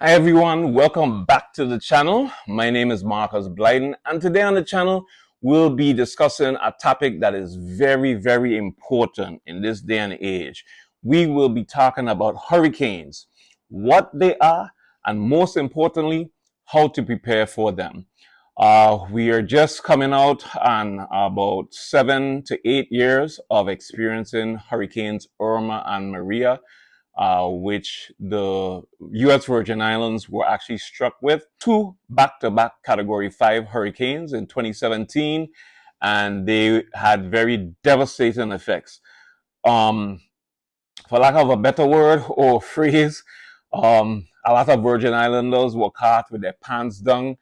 Hi everyone, welcome back to the channel. My name is Marcus Blyden, and today on the channel we'll be discussing a topic that is very important in this day and age. We will be talking about hurricanes, what they are, and most importantly, how to prepare for them. We are just coming out on about 7 to 8 years of experiencing hurricanes Irma and Maria, which the U.S. Virgin Islands were actually struck with two back-to-back Category 5 hurricanes in 2017, and they had very devastating effects. For lack of a better word or phrase, a lot of Virgin Islanders were caught with their pants down,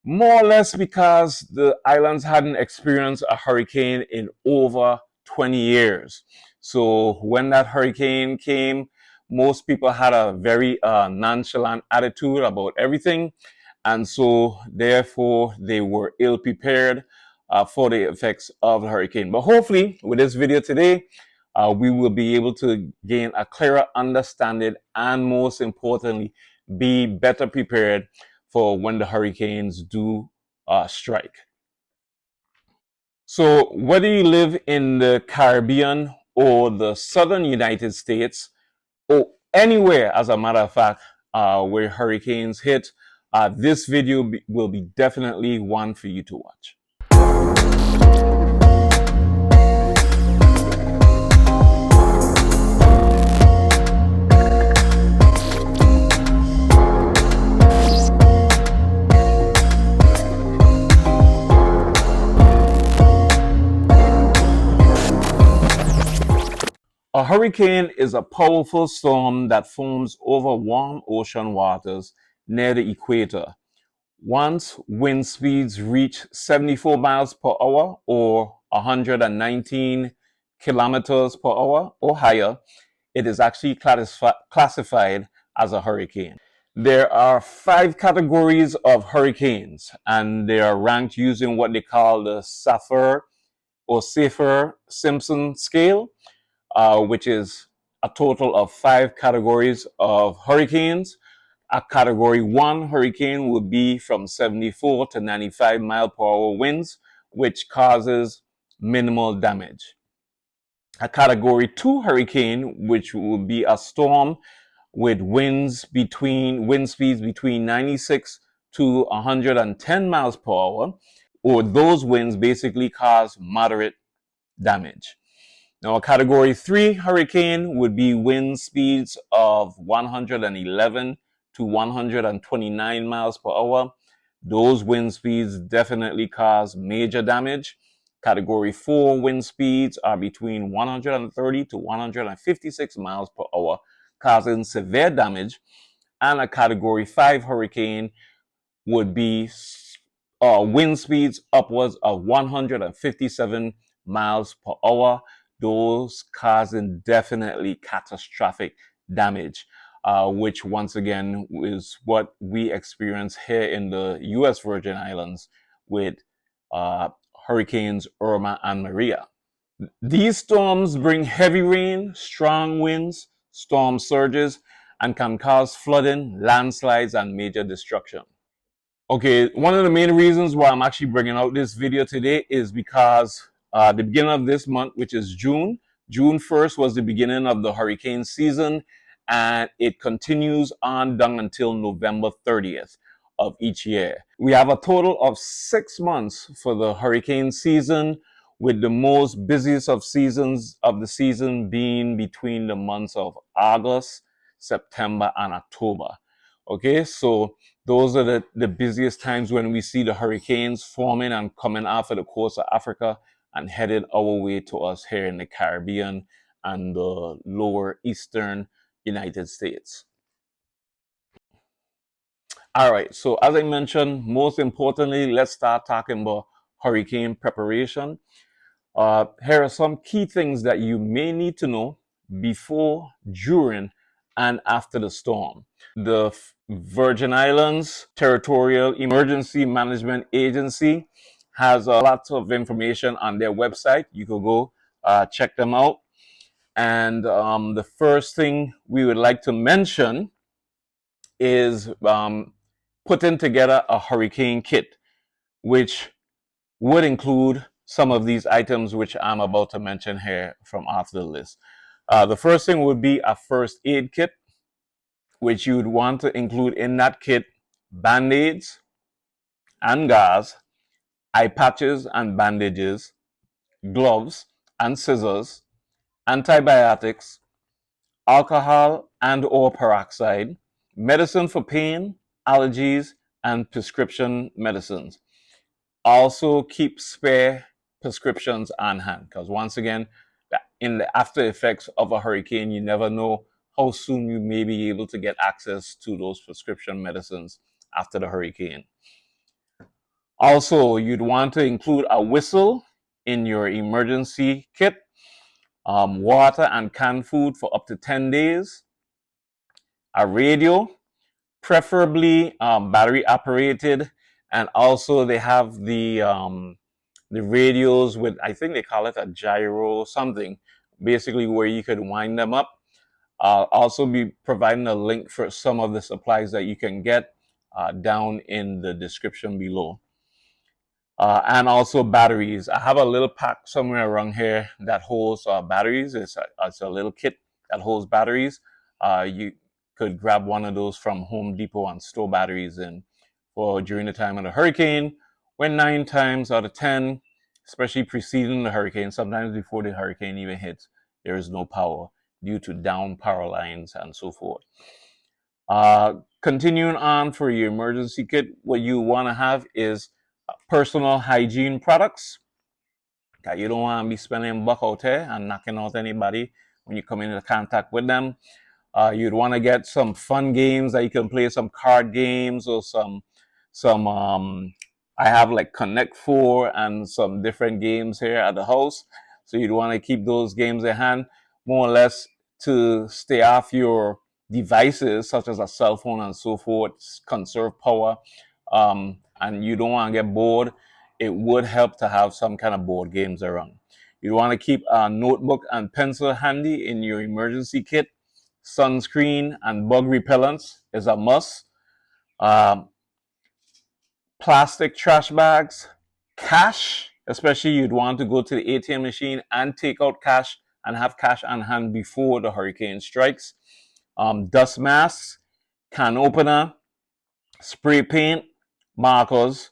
more or less because the islands hadn't experienced a hurricane in over 20 years. So when that hurricane came, most people had a very nonchalant attitude about everything. And so therefore they were ill prepared for the effects of the hurricane. But hopefully with this video today, we will be able to gain a clearer understanding and most importantly, be better prepared for when the hurricanes do strike. So whether you live in the Caribbean or the southern United States or anywhere, as a matter of fact, where hurricanes hit, this video will be definitely one for you to watch. A hurricane is a powerful storm that forms over warm ocean waters near the equator. Once wind speeds reach 74 miles per hour or 119 kilometers per hour or higher, it is actually classified as a hurricane. There are 5 categories of hurricanes, and they are ranked using what they call the Saffir-Simpson scale, which is a total of 5 categories of hurricanes. A Category 1 hurricane would be from 74 to 95 mile per hour winds, which causes minimal damage. A Category 2 hurricane, which would be a storm with wind speeds between 96 to 110 miles per hour, or those winds basically cause moderate damage. Now, a Category 3 hurricane would be wind speeds of 111 to 129 miles per hour. Those wind speeds definitely cause major damage. Category 4 wind speeds are between 130 to 156 miles per hour, causing severe damage. And a Category 5 hurricane would be wind speeds upwards of 157 miles per hour, those causing definitely catastrophic damage, which once again is what we experience here in the U.S. Virgin Islands with hurricanes Irma and Maria. These storms bring heavy rain, strong winds, storm surges, and can cause flooding, landslides, and major destruction. Okay, one of the main reasons why I'm actually bringing out this video today is because the beginning of this month, which is June 1st was the beginning of the hurricane season, and it continues on down until November 30th of each year. We have a total of 6 months for the hurricane season, with the most busiest of the season being between the months of August, September, and October. Okay, so those are the busiest times when we see the hurricanes forming and coming off of the coast of Africa and headed our way to us here in the Caribbean and the lower eastern United States. All right, so as I mentioned, most importantly, let's start talking about hurricane preparation. Here are some key things that you may need to know before, during, and after the storm. The Virgin Islands Territorial Emergency Management Agency has lots of information on their website. You can go check them out. And the first thing we would like to mention is putting together a hurricane kit, which would include some of these items which I'm about to mention here from after the list. The first thing would be a first aid kit, which you would want to include in that kit band-aids and gauze, eye patches and bandages, gloves and scissors, antibiotics, alcohol and or peroxide, medicine for pain, allergies, and prescription medicines. Also keep spare prescriptions on hand, because once again, in the after effects of a hurricane, you never know how soon you may be able to get access to those prescription medicines after the hurricane. Also, you'd want to include a whistle in your emergency kit, water and canned food for up to 10 days, a radio, preferably battery operated, and also they have the radios with, I think they call it a gyro something, basically where you could wind them up. I'll also be providing a link for some of the supplies that you can get down in the description below. And also batteries. I have a little pack somewhere around here that holds batteries. It's a little kit that holds batteries. You could grab one of those from Home Depot and store batteries in for during the time of the hurricane, when 9 times out of 10, especially preceding the hurricane, sometimes before the hurricane even hits, there is no power due to down power lines and so forth. Continuing on for your emergency kit, what you want to have is personal hygiene products. You don't want to be spending buck out there and knocking out anybody when you come into contact with them. You'd want to get some fun games that you can play, some card games or some I have like Connect Four and some different games here at the house. So you'd want to keep those games in hand, more or less to stay off your devices such as a cell phone and so forth, conserve power, and you don't want to get bored. It would help to have some kind of board games around. You want to keep a notebook and pencil handy in your emergency kit. Sunscreen and bug repellents is a must. Plastic trash bags, cash, especially you'd want to go to the ATM machine and take out cash and have cash on hand before the hurricane strikes. Dust masks, can opener, spray paint, markers,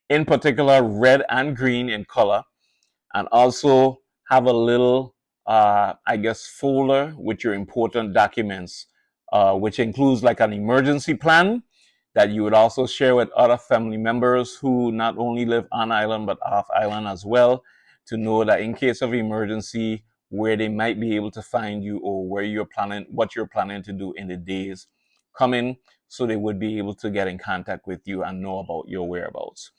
in particular red and green in color, and also have a little, folder with your important documents, which includes like an emergency plan that you would also share with other family members who not only live on island but off island as well, to know that in case of emergency, where they might be able to find you or where you're planning, what you're planning to do in the days coming, so they would be able to get in contact with you and know about your whereabouts.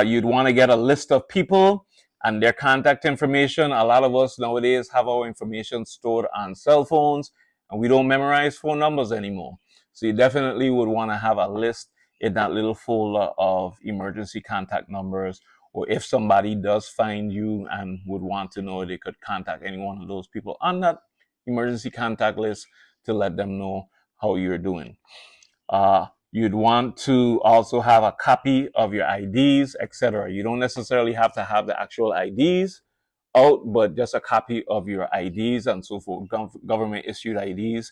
You'd want to get a list of people and their contact information. A lot of us nowadays have our information stored on cell phones and we don't memorize phone numbers anymore. So you definitely would want to have a list in that little folder of emergency contact numbers, or if somebody does find you and would want to know, they could contact any one of those people on that emergency contact list to let them know how you're doing. You'd want to also have a copy of your IDs, etc. You don't necessarily have to have the actual IDs out, but just a copy of your IDs and so forth, government issued IDs.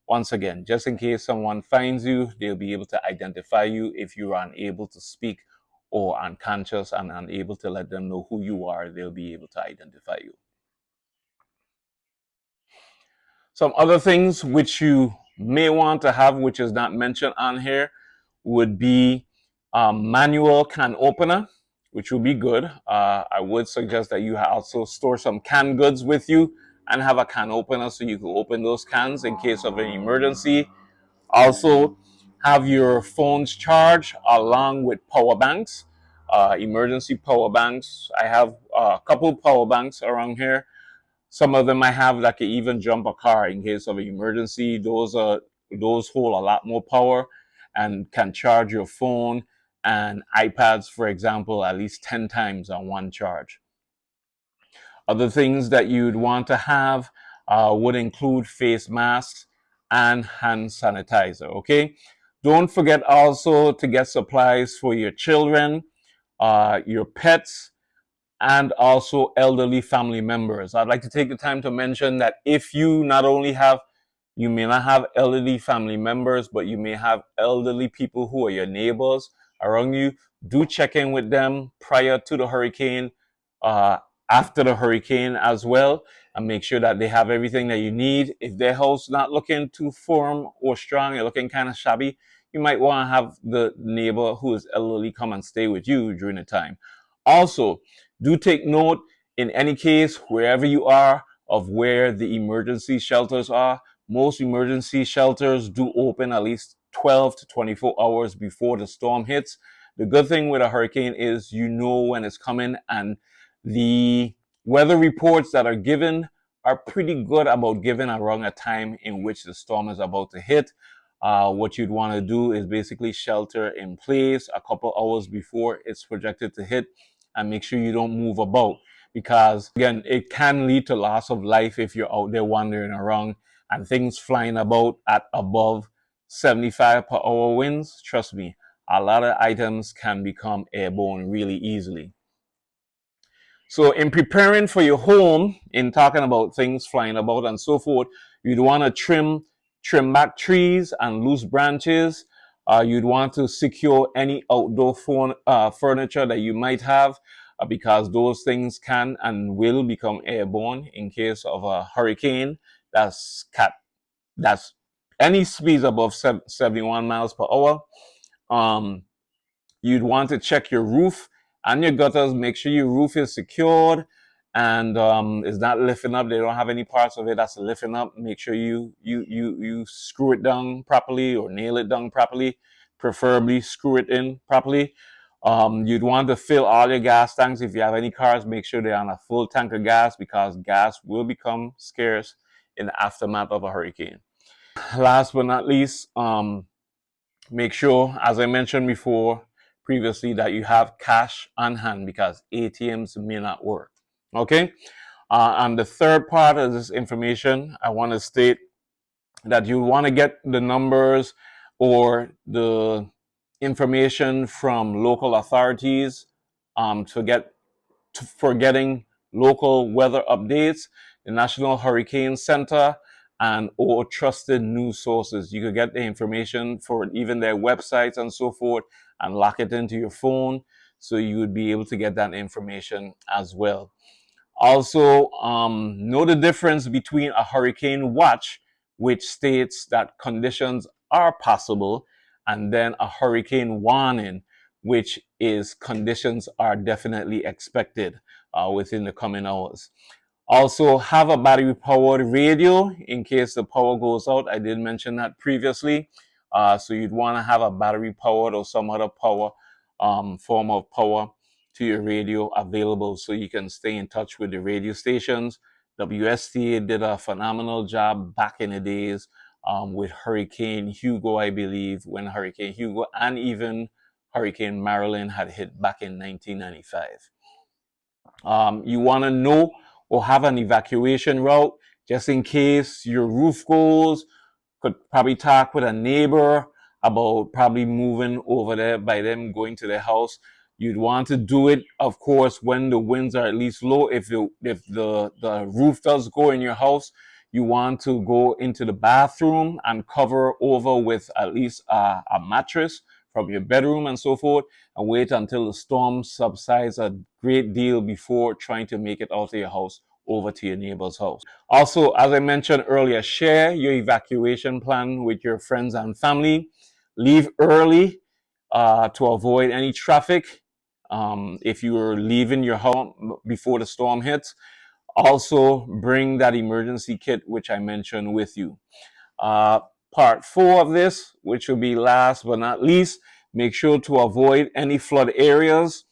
Once again, just in case someone finds you, they'll be able to identify you if you are unable to speak or unconscious and unable to let them know who you are, they'll be able to identify you. Some other things which you may want to have, which is not mentioned on here, would be manual can opener, which would be good. I would suggest that you also store some canned goods with you and have a can opener so you can open those cans in case of an emergency. Also, have your phones charged along with power banks, emergency power banks. I have a couple power banks around here. Some of them I have that can even jump a car in case of an emergency. Those hold a lot more power and can charge your phone and iPads, for example, at least 10 times on one charge. Other things that you'd want to have would include face masks and hand sanitizer. Okay. Don't forget also to get supplies for your children, your pets, and also elderly family members. I'd like to take the time to mention that if you not only have, you may not have elderly family members, but you may have elderly people who are your neighbors around you. Do check in with them prior to the hurricane, uh, after the hurricane as well, and make sure that they have everything that you need. If their house not looking too firm or strong, you're looking kind of shabby, you might want to have the neighbor who is elderly come and stay with you during the time. Also, do take note, in any case, wherever you are, of where the emergency shelters are. Most emergency shelters do open at least 12 to 24 hours before the storm hits. The good thing with a hurricane is you know when it's coming, and the weather reports that are given are pretty good about giving around a time in which the storm is about to hit. What you'd want to do is basically shelter in place a couple hours before it's projected to hit, and make sure you don't move about, because again, it can lead to loss of life if you're out there wandering around and things flying about at above 75 per hour winds. Trust me, a lot of items can become airborne really easily. So in preparing for your home, in talking about things flying about and so forth, you'd want to trim back trees and loose branches. You'd want to secure any outdoor furniture that you might have, because those things can and will become airborne in case of a hurricane that's any speeds above 71 miles per hour. Um, You'd want to check your roof and your gutters. Make sure your roof is secured and is not lifting up. They don't have any parts of it that's lifting up. Make sure you screw it down properly or nail it down properly. Preferably screw it in properly. You'd want to fill all your gas tanks. If you have any cars, make sure they're on a full tank of gas, because gas will become scarce in the aftermath of a hurricane. Last but not least, make sure, as I mentioned before previously, that you have cash on hand, because ATMs may not work. Okay. And the third part of this information, I want to state that you want to get the numbers or the information from local authorities, for getting local weather updates, the National Hurricane Center, and or trusted news sources. You could get the information for even their websites and so forth and lock it into your phone, so you would be able to get that information as well. Also, know the difference between a hurricane watch, which states that conditions are possible, and then a hurricane warning, which is conditions are definitely expected within the coming hours. Also, have a battery powered radio in case the power goes out. I did mention that previously. So you'd want to have a battery powered or some other power, form of power to your radio available, so you can stay in touch with the radio stations. WSTA did a phenomenal job back in the days, with Hurricane Hugo, I believe, when Hurricane Hugo and even Hurricane Marilyn had hit back in 1995. You want to know or have an evacuation route just in case your roof goes. Could probably talk with a neighbor about probably moving over there by them going to their house. You'd want to do it, of course, when the winds are at least low. If the roof does go in your house, you want to go into the bathroom and cover over with at least a mattress from your bedroom and so forth, and wait until the storm subsides a great deal before trying to make it out of your house over to your neighbor's house. Also, as I mentioned earlier, share your evacuation plan with your friends and family. Leave early to avoid any traffic if you're leaving your home before the storm hits. Also, bring that emergency kit, which I mentioned, with you. Uh, Part 4 of this, which will be last but not least, make sure to avoid any flood areas.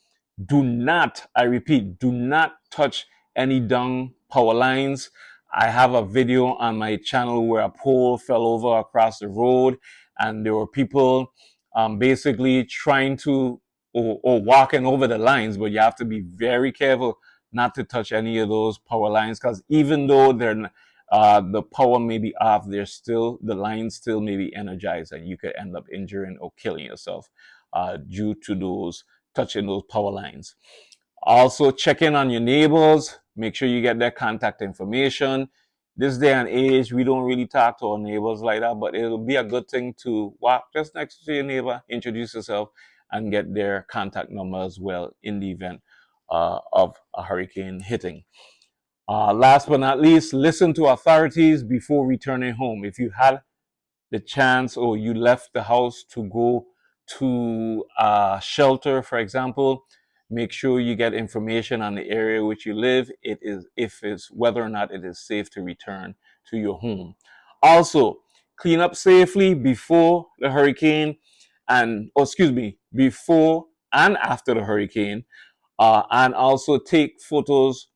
Do not, I repeat, do not touch any down power lines. I have a video on my channel where a pole fell over across the road, and there were people basically trying to or walking over the lines, but you have to be very careful not to touch any of those power lines, because even though they're the power may be off. There's still the line still may be energized, and you could end up injuring or killing yourself due to those touching those power lines. Also, check in on your neighbors. Make sure you get their contact information. This day and age, we don't really talk to our neighbors like that, but it'll be a good thing to walk just next to your neighbor, introduce yourself, and get their contact number as well in the event of a hurricane hitting. Last but not least, listen to authorities before returning home. If you had the chance or you left the house to go to a shelter, for example, make sure you get information on the area which you live. It is if it's whether or not it is safe to return to your home. Also, clean up safely before the hurricane before and after the hurricane, and also take photos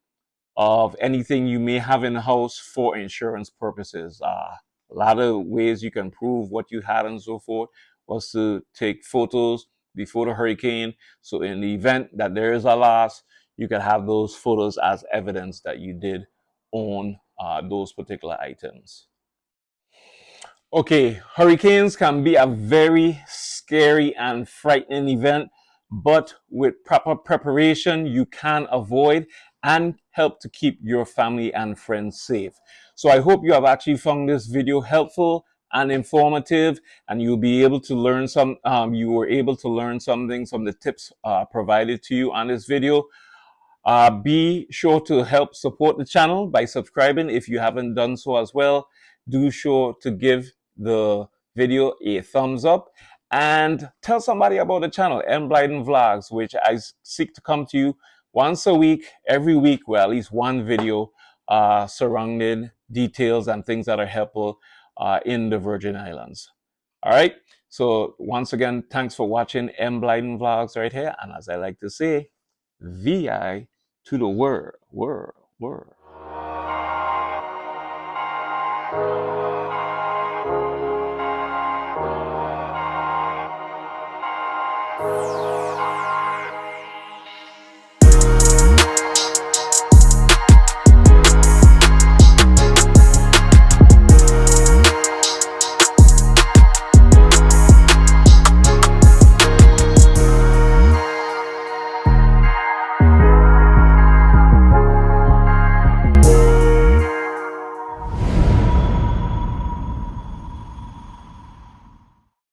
of anything you may have in the house for insurance purposes. A lot of ways you can prove what you had and so forth was to take photos before the hurricane. So in the event that there is a loss, you can have those photos as evidence that you did own those particular items. Okay, hurricanes can be a very scary and frightening event, but with proper preparation, you can avoid and help to keep your family and friends safe. So I hope you have actually found this video helpful and informative, and you'll be able to learn you were able to learn something, some of the tips provided to you on this video. Be sure to help support the channel by subscribing if you haven't done so as well. Do sure to give the video a thumbs up and tell somebody about the channel, M. Blyden Vlogs, which I seek to come to you once a week, every week, with at least one video surrounding details and things that are helpful in the Virgin Islands. All right. So once again, thanks for watching M. Blyden Vlogs right here. And as I like to say, VI to the world.